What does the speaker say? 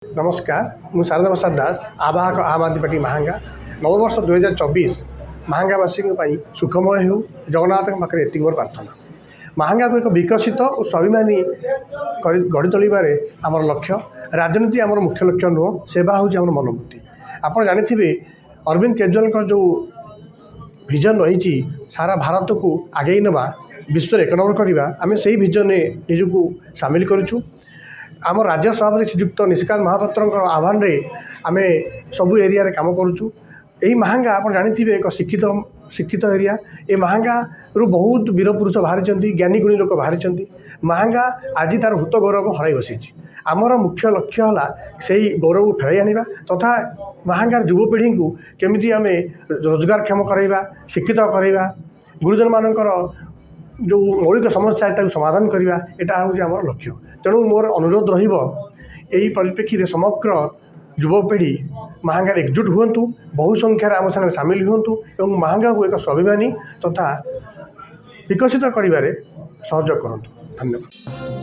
नमस्कार मु शारदा प्रसाद दास आवाहक आम आदमी पार्टी महांगा नववर्ष 2024 महांगावासी सुखमय हो जगन्नाथ पाखे एति मोर प्रार्थना। महांगा को एक विकसित और स्वाभिमानी गढ़ी तोलिबारे आमर लक्ष्य राजनीति आमर मुख्य लक्ष्य नुह सेवा हूँ आम मनोवृत्ति। आप जानी अरविंद केजरीवाल जो विजन रही सारा भारत को आगे नवा विश्व एक नंबर करवा आम से विजन निजक सामिल करूँ। आम राज्य सभापति श्रीजुक्त निशिकांत महापात्र आह्वान रे आम सबू एरिया रे काम करुचु। यही महांगा आप जानी एक शिक्षित एरिया ये महांगा रु बहुत वीर पुरुष बाहरी ज्ञानी गुणी लोक बाहरी महांगा आज तार भूत गौरव हराई बसी। आमर मुख्य लक्ष्य है से गौरव फेराई आनिबा तथा महांगार युवपीढ़ी को केमिति आम रोजगारक्षम कराइबा शिक्षित कराइबा गुरुजन मानकर जो मौलिक समस्या है समाधान करवा यहाँ हूँ आम लक्ष्य। तेणु मोर अनुरोध रही परिप्रेक्षी समग्र युवपीढ़ी महांगार एकजुट हूँ बहु संख्यार आम सागर सामिल हूँ महांगा को एक स्वाभिमानी तथा विकसित कर सहयोग करूँ। धन्यवाद।